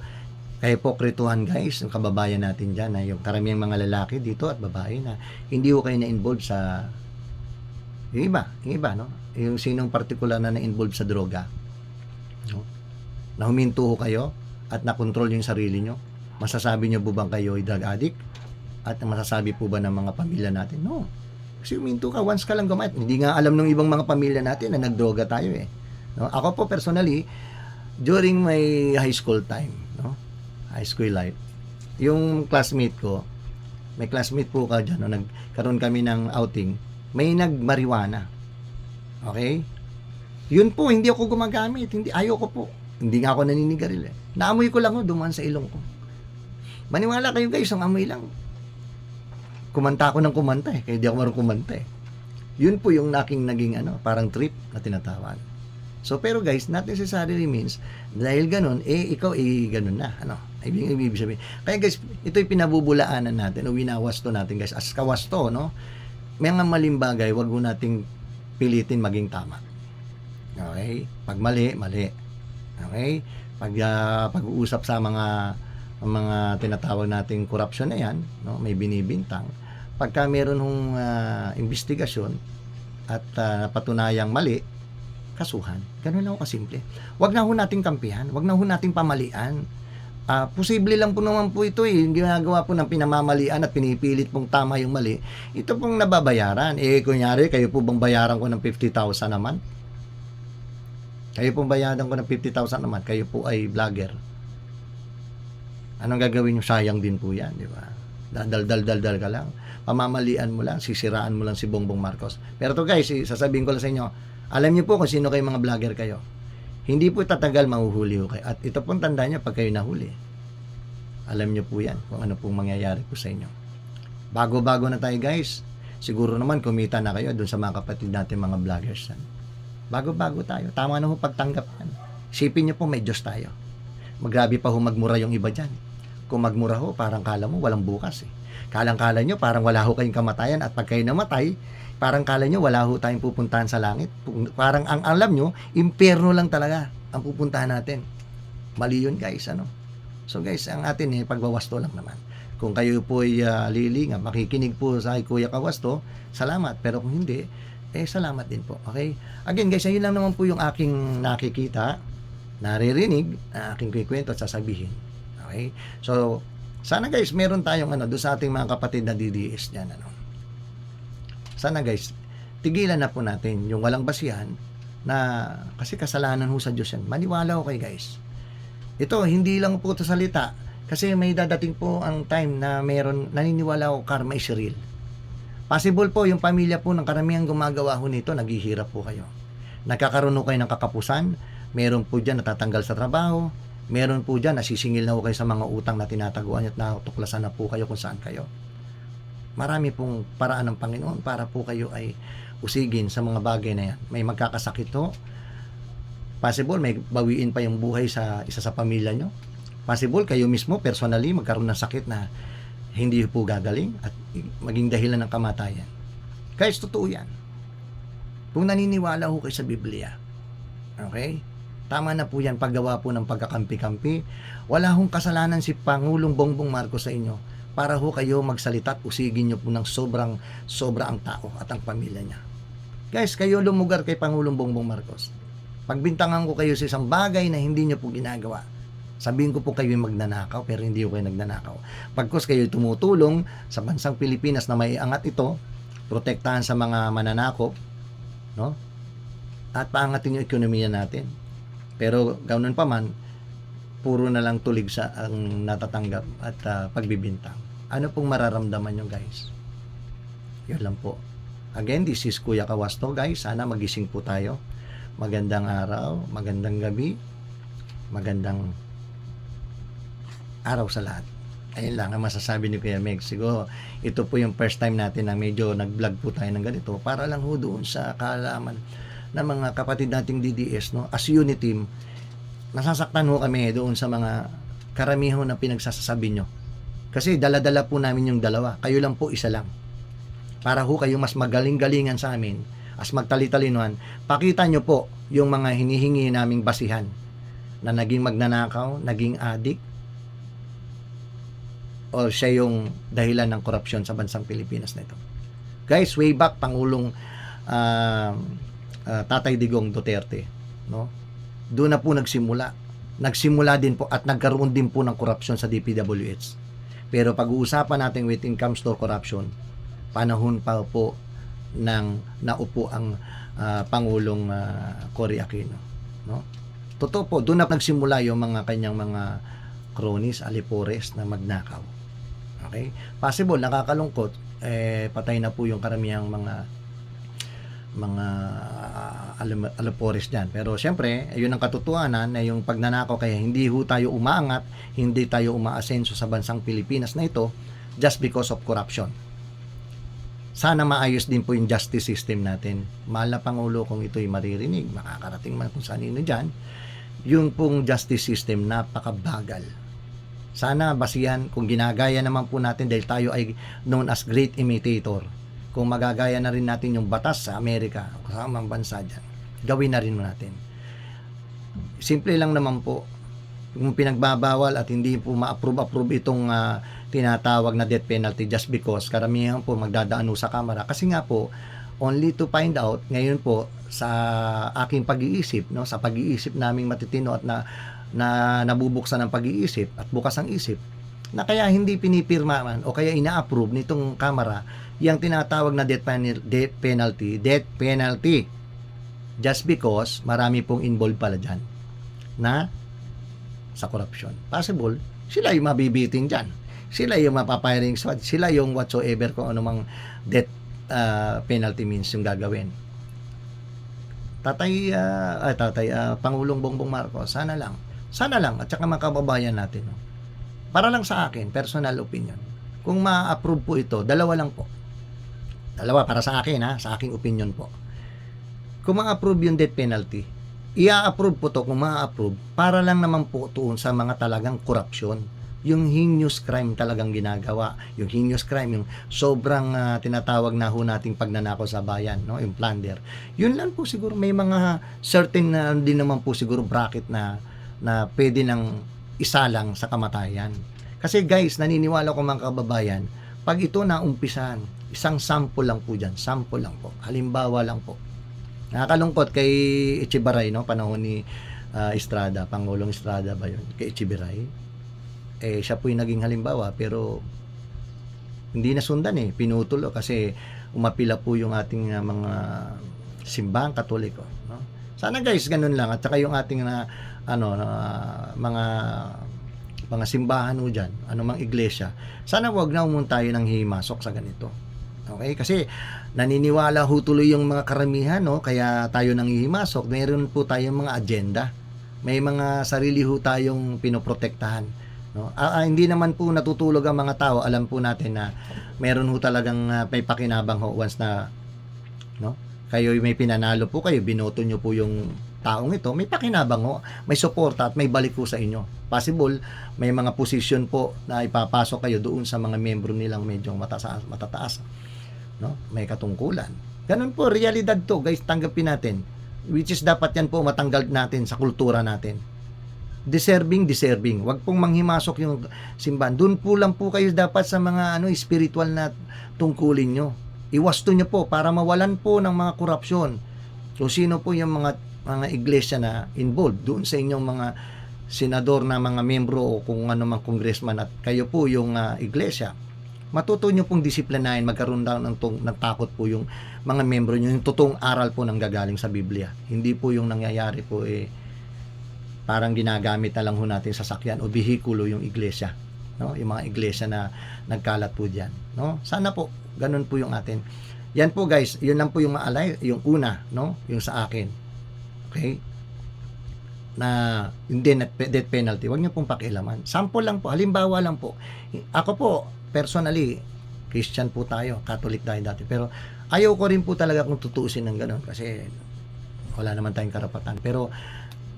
Kaya po krituhan guys, yung kababayan natin dyan, yung karamihang mga lalaki dito at babae na hindi ho kayo na-involve sa yung iba, no? Yung sinong particular na na-involve sa droga. No? Na huminto ho kayo at nakontrol yung sarili nyo. Masasabi nyo po bang kayo ay drug addict? At masasabi po ba ng mga pamilya natin? No. Kasi huminto ka, once ka lang gumayat. Hindi nga alam ng ibang mga pamilya natin na nagdroga tayo eh. No? Ako po personally, during my high school time, no? High school life, yung classmate ko, may classmate po ka dyan, no? Nagkaroon kami ng outing, may nagmariwana. Okay? Yun po, hindi ako gumagamit. Ayoko po. Hindi nga ako naninigaril eh. Naamoy ko lang dumaan sa ilong ko. Maniwala kayo guys, ang amoy lang. Kumanta ako ng kumanta eh. Kaya di ako marunong kumanta eh. Yun po yung naging parang trip na tinatawag. So, pero guys, not necessarily means, dahil ganun, ikaw, ganun na. Ibig sabihin. Kaya guys, ito'y pinabubulaanan natin, o winawasto natin guys. As kawasto, no? May mga maling bagay, wag mo nating pilitin maging tama. Okay? Pag mali, mali. Okay? Pag-uusap sa mga tinatawag nating corruption na yan, no? May binibintang. Pagka meron hong investigasyon at patunayang mali, kasuhan. Ganun lang ho kasimple. Wag na ho nating kampihan, wag na ho nating pamalian. Posible lang po naman po ito yung ginagawa po ng pinamamalian at pinipilit pong tama yung mali. Ito pong nababayaran. Kunyari, kayo po bang bayaran ko ng 50,000 naman? Kayo pong bayaran ko ng 50,000 naman, kayo po ay vlogger. Anong gagawin nyo? Sayang din po yan, di ba? Dal ka lang. Pamamalian mo lang, sisiraan mo lang si Bongbong Marcos. Pero to guys, sasabihin ko lang sa inyo, alam niyo po kung sino kayo mga vlogger kayo. Hindi po tatagal mahuhuli ho kayo. At ito pong tanda niya pag kayo nahuli. Alam niyo po yan kung ano pong mangyayari po sa inyo. Bago-bago na tayo guys. Siguro naman kumita na kayo dun sa mga kapatid natin mga vloggers. Bago-bago tayo. Tama na ho pagtanggapan. Isipin niyo po may Diyos tayo. Magrabi pa ho magmura yung iba dyan. Kung magmura ho, parang kala mo walang bukas eh. Kalang-kala nyo, parang wala ho kayong kamatayan. At pag kayo namatay, parang kala nyo, wala ho tayong pupuntahan sa langit. Parang ang alam nyo, impyerno lang talaga ang pupuntahan natin. Mali yun guys, So guys, ang atin pagwawasto lang naman. Kung kayo po ay lilinga, makikinig po sa Kuya Kawasto, salamat. Pero kung hindi, salamat din po. Okay? Again guys, ayun lang naman po yung aking nakikita, naririnig, aking kikwento at sasabihin. Okay? So, sana guys, meron tayong doon sa ating mga kapatid na DDS dyan, Sana guys, tigilan na po natin yung walang basihan na kasi kasalanan ho sa Diyos yan. Maniwala ho kayo guys. Ito, hindi lang po ito salita kasi may dadating po ang time na meron, naniniwala ho karma is real. Possible po yung pamilya po ng karamihang gumagawa ho nito, naghihirap po kayo. Nagkakaroon ho kayo ng kakapusan, meron po dyan natatanggal sa trabaho, meron po dyan nasisingil na ho kayo sa mga utang na tinataguan at natuklasan na po kayo kung saan kayo. Marami pong paraan ng Panginoon para po kayo ay usigin sa mga bagay na yan. May magkakasakit ho. Possible, may bawiin pa yung buhay sa isa sa pamilya nyo. Possible, kayo mismo, personally, magkaroon ng sakit na hindi po gagaling at maging dahilan ng kamatayan. Guys, totoo yan. Kung naniniwala ho kayo sa Biblia, okay? Tama na po yan, paggawa po ng pagkakampi-kampi. Wala hong kasalanan si Pangulong Bongbong Marcos sa inyo para ho kayo magsalita at usigin nyo po ng sobra ang tao at ang pamilya niya. Guys, kayo lumugar kay Pangulong Bongbong Marcos. Pagbintangan ko kayo sa isang bagay na hindi nyo po ginagawa, Sabihin ko po kayo magnanakaw, pero hindi ko kayo nagnanakaw. Pagkos kayo tumutulong sa bansang Pilipinas na may angat ito, protektahan sa mga mananakop, no? At paangatin yung ekonomiya natin. Pero ganoon pa man, puro na lang tulig sa ang natatanggap at pagbibintang. Ano pong mararamdaman nyo, guys? Yun lang po. Again, this is Kuya Kawasto, guys. Sana magising po tayo. Magandang araw, magandang gabi, magandang araw sa lahat. Ayun lang ang masasabi ni Kuya Meg. Siguro, ito po yung first time natin na medyo nag-vlog po tayo ng ganito para lang ho doon sa kaalaman ng mga kapatid nating DDS, no? As unit team, nasasaktan ho kami doon sa mga karamihan na pinagsasabi nyo. Kasi dala-dala po namin yung dalawa. Kayo lang po isa lang. Para ho kayo mas magaling-galingan sa amin, as magtali-talinuhan, pakita nyo po yung mga hinihingi naming basihan na naging magnanakaw, naging adik, o siya yung dahilan ng korupsyon sa bansang Pilipinas na ito. Guys, way back, Pangulong Tatay Digong Duterte, no? Doon na po nagsimula. Nagsimula din po at nagkaroon din po ng korupsyon sa DPWH. Pero pag-uusapan natin when it comes to corruption, panahon pa po ng naupo ang Pangulong Cory Aquino, no? Totoo po, doon na nagsimula yung mga kanyang mga cronies, alipores na magnakaw. Okay? Possible, nakakalungkot, patay na po yung karamihang mga alipores dyan. Pero siyempre, yun ang katotohanan na yung pagnanakaw, kaya hindi ho tayo umaangat, hindi tayo umaasenso sa bansang Pilipinas na ito just because of corruption. Sana maayos din po yung justice system natin. Mahal na Pangulo, kung ito'y maririnig, makakarating man kung saan yun dyan, yung pong justice system napakabagal. Sana basihan, kung ginagaya naman po natin dahil tayo ay known as great imitator, kung magagaya na rin natin yung batas sa Amerika o sa mga bansa dyan, gawin na rin natin. Simple lang naman po, kung pinagbabawal at hindi po ma-approve itong tinatawag na death penalty just because karamihan po magdadaan sa kamera. Kasi nga po, only to find out, ngayon po, sa aking pag-iisip, no, sa pag-iisip naming matitino at na nabubuksan ng pag-iisip at bukas ang isip, na kaya hindi pinipirma man o kaya ina-approve nitong kamera yung tinatawag na death penalty just because marami pong involved pala dyan na sa corruption. Possible, sila yung mabibitin dyan, sila yung mapapiring squad, sila yung whatsoever kung anumang death penalty means yung gagawin. Pangulong Bongbong Marcos, sana lang, at saka mga kababayan natin, no? Para lang sa akin, personal opinion, kung ma-approve po ito, dalawa lang po. Dalawa para sa akin, sa aking opinion po. Kung ma-approve yung death penalty, i-approve po to kung ma-approve, para lang naman po tuon sa mga talagang korupsyon. Yung heinous crime talagang ginagawa. Yung heinous crime, yung sobrang tinatawag na ho nating pagnanakaw sa bayan, no? Yung plunder. Yun lang po siguro, may mga certain din naman po siguro bracket na pwede nang isalang sa kamatayan. Kasi guys, naniniwala ko mga kababayan, pag ito na umpisan, isang sample lang po dyan, sample lang po, halimbawa lang po. Nakakalungkot kay Echeverry, no? Panahon ni Estrada, Pangulong Estrada ba yun? Kay Echeverry, siya po yung naging halimbawa, pero hindi nasundan pinutol kasi umapila po yung ating mga simbahang Katoliko, no? Sana guys, ganun lang. At saka yung ating mga simbahan ho dyan, anumang iglesia, sana wag na tayo nang himasok sa ganito. Okay? Kasi naniniwala ho tuloy yung mga karamihan, no? Kaya tayo nang hihimasok. Mayroon po tayong mga agenda. May mga sarili ho tayong pinoprotektahan, no? Hindi naman po natutulog ang mga tao. Alam po natin na meron ho talagang may pakinabang ho once na, no, kayo may pinanalo po kayo, binoto nyo po yung taong ito, may pakinabang ho, may suporta at may balik po sa inyo. Possible, may mga posisyon po na ipapasok kayo doon sa mga membro nilang medyo matataas, no? May katungkulan. Ganun po, realidad to, guys, tanggapin natin. Which is dapat yan po matanggal natin sa kultura natin. Deserving. Wag pong manghimasok yung simbahan. Doon po lang po kayo dapat sa mga spiritual na tungkulin nyo. Iwasto nyo po para mawalan po ng mga korupsyon. So sino po yung mga iglesia na involved doon sa inyong mga senador na mga membro o kung ano mang congressman at kayo po yung iglesia, matuto nyo pong disiplinahin, magkaroon daw ng takot po yung mga membro nyo, yung totoong aral po ng gagaling sa Biblia. Hindi po yung nangyayari po parang ginagamit na lang ho natin sasakyan o bihikulo yung iglesia, no? Yung mga iglesia na nagkalat po diyan, no? Sana po ganun po yung atin. Yan po guys, yun lang po yung maalay, yung una, no? Yung sa akin. Okay? Na hindi death penalty, wag niyo pong pakialaman. Sample lang po, halimbawa lang po. Ako po personally, Christian po tayo, Catholic tayo dati, pero ayaw ko rin po talaga kung tutuusin ng ganun kasi wala naman tayong karapatan. Pero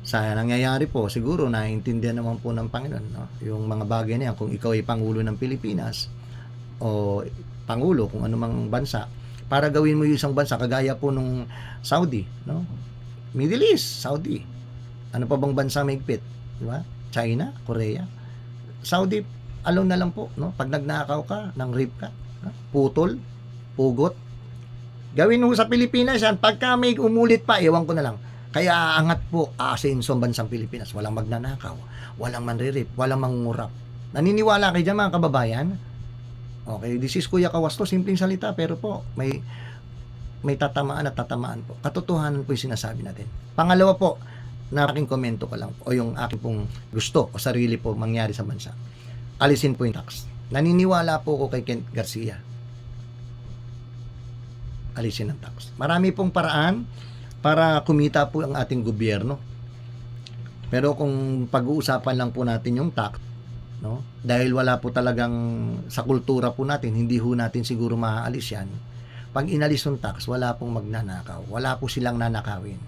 sa nangyayari po, siguro naiintindihan naman po ng Panginoon, no? Yung mga bagay na yan, kung ikaw ay Pangulo ng Pilipinas o Pangulo kung anumang bansa, para gawin mo yung isang bansa, kagaya po nung Saudi, no? Middle East, Saudi. Ano pa bang bansa may higpit? Di ba? China, Korea. Saudi, alone na lang po, no? Pag nagnakaw ka, nang rape ka, no? Putol, pugot. Gawin mo sa Pilipinas yan, pagka may umulit pa, ewan ko na lang. Kaya aangat po aasenso ang bansang Pilipinas. Walang magnanakaw, walang manririp, walang mangungurap. Naniniwala kayo dyan mga kababayan? Okay, this is Kuya Kawasto, simpleng salita, pero po may tatamaan at tatamaan po. Katotohanan po yung sinasabi natin. Pangalawa po, na aking komento ko lang po, o yung aking pong gusto o sarili po mangyari sa bansa. Alisin po yung tax. Naniniwala po ko kay Kent Garcia. Alisin ang tax. Marami pong paraan para kumita po ang ating gobyerno. Pero kung pag-uusapan lang po natin yung tax, no? Dahil wala po talagang sa kultura po natin, hindi ho natin siguro maaalis yan. Pag inalis yung tax, wala pong magnanakaw. Wala po silang nanakawin.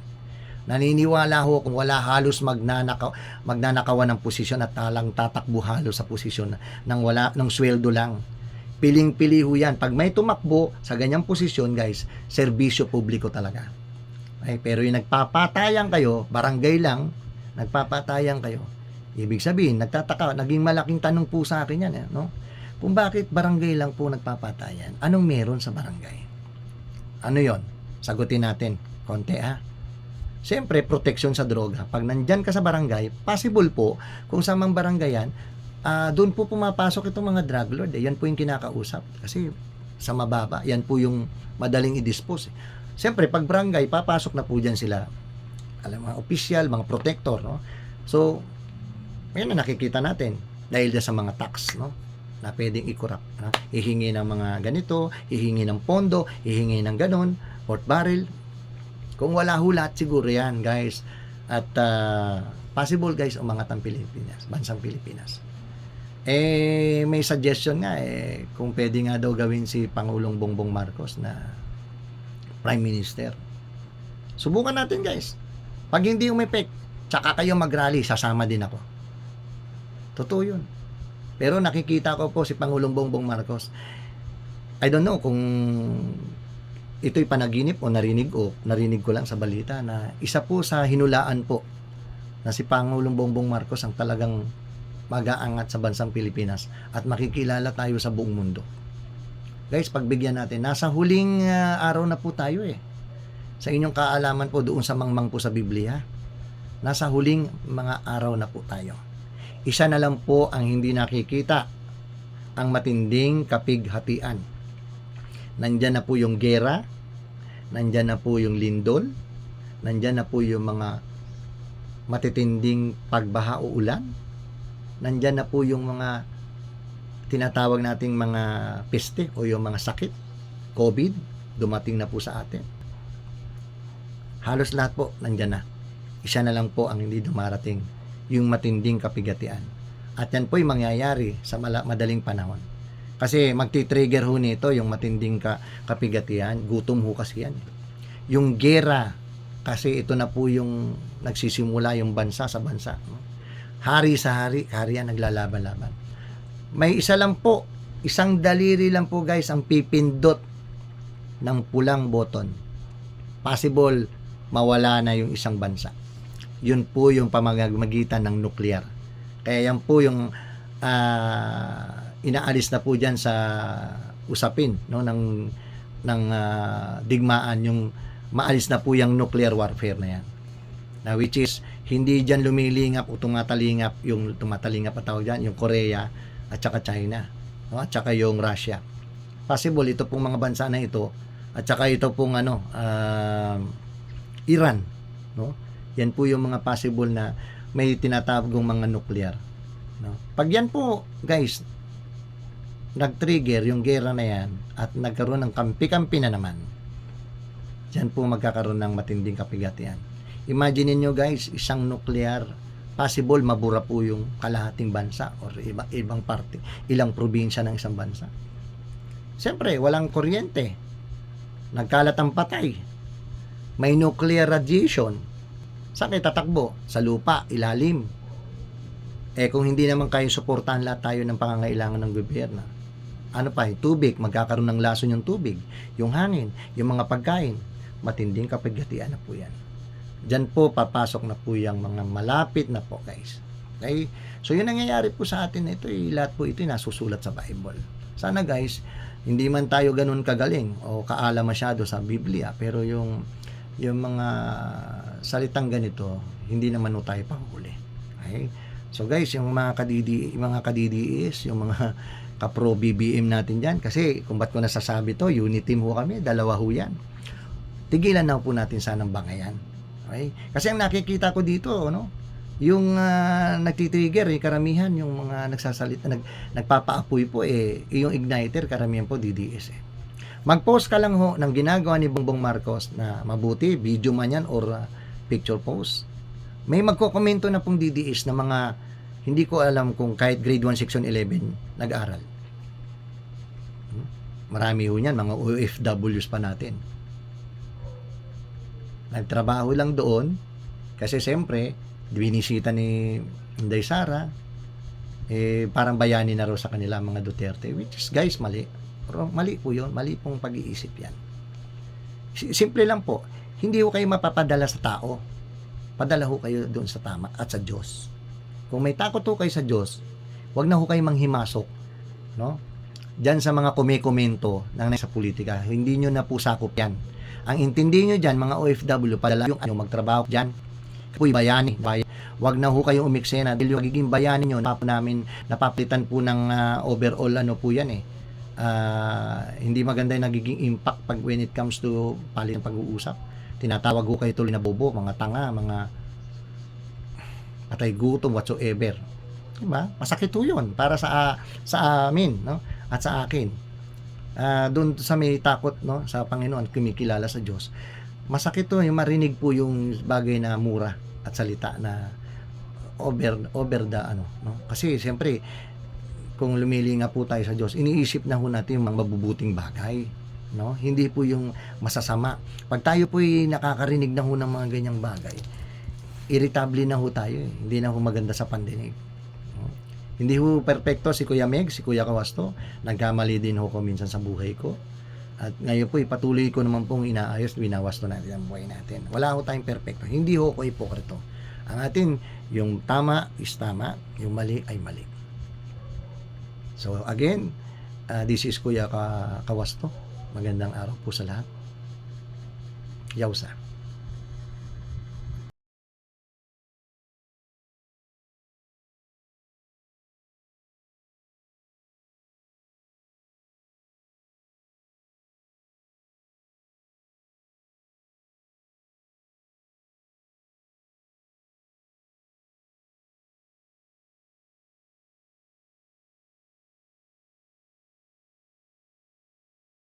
Naniniwala ho kung wala halos magnanakawan ng posisyon at talang tatakbo halos sa posisyon ng sweldo lang. Piling-pili ho yan. Pag may tumakbo sa ganyang posisyon, guys, serbisyo publiko talaga. Ay, pero yung nagpapatayan kayo, barangay lang, nagpapatayan kayo. Ibig sabihin, naging malaking tanong po sa akin yan, no? Kung bakit barangay lang po nagpapatayan, anong meron sa barangay? Ano yon? Sagutin natin. Konti ha. Siyempre, proteksyon sa droga. Pag nandyan ka sa barangay, possible po, kung sa mang barangay yan, doon po pumapasok itong mga drug lord. Yan po yung kinakausap. Kasi sa mababa, yan po yung madaling i-dispose. Siyempre, pag barangay, papasok na po dyan sila, mga official, mga protector, no? So, yan na nakikita natin dahil sa mga tax, no? Na pwedeng i-corrupt. Hihingi ng mga ganito, hihingi ng pondo, hihingi ng ganon, port barrel. Kung wala hulat, siguro yan, guys. At possible, guys, umangat ang Pilipinas, bansang Pilipinas. May suggestion nga, kung pwede nga daw gawin si Pangulong Bongbong Marcos na Prime Minister. Subukan natin, guys. Pag hindi umepek, tsaka kayo mag-rally, sasama din ako. Totoo yun. Pero nakikita ko po si Pangulong Bongbong Marcos. I don't know kung ito'y panaginip o narinig ko lang sa balita na isa po sa hinulaan po na si Pangulong Bongbong Marcos ang talagang mag-aangat sa bansang Pilipinas at makikilala tayo sa buong mundo. Guys, pagbigyan natin, nasa huling araw na po tayo Sa inyong kaalaman po doon sa mangmang po sa Biblia, nasa huling mga araw na po tayo. Isa na lang po ang hindi nakikita, ang matinding kapighatian. Nandyan na po yung gera, nandyan na po yung lindol, nandyan na po yung mga matitinding pagbaha o ulan, nandyan na po yung mga tinatawag nating mga peste o yung mga sakit, COVID, dumating na po sa atin. Halos lahat po nandyan na. Isa na lang po ang hindi dumarating, yung matinding kapighatian. At yan po yung mangyayari sa madaling panahon. Kasi magti-trigger ho nito yung matinding kapighatian, gutom ho kasi yan. Yung gera, kasi ito na po yung nagsisimula yung bansa sa bansa. Hari sa hari, harian naglalaban-laban. May isa lang po, isang daliri lang po guys ang pipindot ng pulang button. Possible mawala na yung isang bansa. Yun po yung pamamagitan ng nuclear. Kaya yan po yung inaalis na po dyan sa usapin, no, ng digmaan, yung maalis na po yung nuclear warfare na yan. na which is hindi diyan lumilingap o tumatalingap yung tumatalingap at tawag diyan yung Korea at saka China, no? At saka yung Russia. Possible ito pong mga bansa na ito at saka ito pong Iran, no? Yan po yung mga possible na may tinatawagong mga nuclear, no? Pag yan po, guys, nag-trigger yung gera na yan at nagkaroon ng kampi-kampi na naman, yan po magkakaroon ng matinding kapigatian. Imagine niyo guys, isang nuclear, possible mabura po yung kalahating bansa or ibang parte, ilang probinsya ng isang bansa. Siyempre, walang kuryente. Nagkalat ang patay. May nuclear radiation. Saan kayo tatakbo? Sa lupa, ilalim. Kung hindi naman kayo suportahan lahat tayo ng pangangailangan ng gobyerno, ano pa, tubig, magkakaroon ng lason yung tubig, yung hangin, yung mga pagkain, matinding kapigatian na po yan. Diyan po papasok na po yung mga malapit na po, guys. Okay? So yun nangyayari po sa atin, ito lahat po ito nasusulat sa Bible. Sana guys, hindi man tayo ganun kagaling o kaala masyado sa Biblia, pero yung mga salitang ganito, hindi naman tayo panghuli. Okay? So guys, yung mga kadidiis, yung mga kapro BBM natin dyan, kasi kung ba't ko nasasabi to, unity team ho kami, dalawa ho yan. Tigilan na po natin sanang bangayan. Okay? Kasi ang nakikita ko dito, no, yung nagtitrigger, karamihan yung mga nagsasalita, nagpapaapoy po, yung igniter, karamihan po DDS. Mag-post ka lang ho ng ginagawa ni Bongbong Marcos na mabuti, video man yan or picture post. May magkokomento na pong DDS na mga hindi ko alam kung kahit grade 1 section 11 nag-aral. Marami ho yan, mga OFWs pa natin. Nagtrabaho lang doon kasi siyempre binisita ni Inday Sara, parang bayani na raw sa kanila mga Duterte, which is guys mali. Pero mali po yun, mali pong pag-iisip yan. Simple lang po, hindi ho kayo mapapadala sa tao, padala ho kayo doon sa tama at sa Diyos. Kung may takot ho kayo sa Diyos, wag na ho kayo manghimasok, no? Diyan sa mga kumikomento ng nasa politika, hindi nyo na po sakop yan. Ang intindi nyo dyan, mga OFW, padala yung magtrabaho dyan. Po'y bayani. Wag na ho kayong umiksena. Dahil yung magiging bayani nyo, napapalitan po ng overall, po yan hindi maganda yung nagiging impact pag when it comes to palit ng pag-uusap. Tinatawag ho kayo tuloy na bobo, mga tanga, mga patay gutom, whatsoever. Diba? Masakit ho yun para sa amin, no? At sa akin. Doon sa may takot, no, sa Panginoon, kumikilala sa Diyos, masakit to yung marinig po yung bagay na mura at salita na over the no, kasi siyempre kung lumilinga po tayo sa Diyos, iniisip na ho natin yung mga mabubuting bagay, no, hindi po yung masasama. Pag tayo po nakakarinig na ho ng mga ganyang bagay, irritable na ho tayo, hindi na ho maganda sa pandinig. Hindi ho perfecto si Kuya Meg, si Kuya Kawasto. Nagkamali din ho ko minsan sa buhay ko. At ngayon po, patuloy ko naman pong inaayos, winawasto natin ang buhay natin. Wala ho tayong perfecto. Hindi ho ko hipokrito. Ang atin, yung tama is tama, yung mali ay mali. So again, this is Kuya Kawasto. Magandang araw po sa lahat. Yawsa.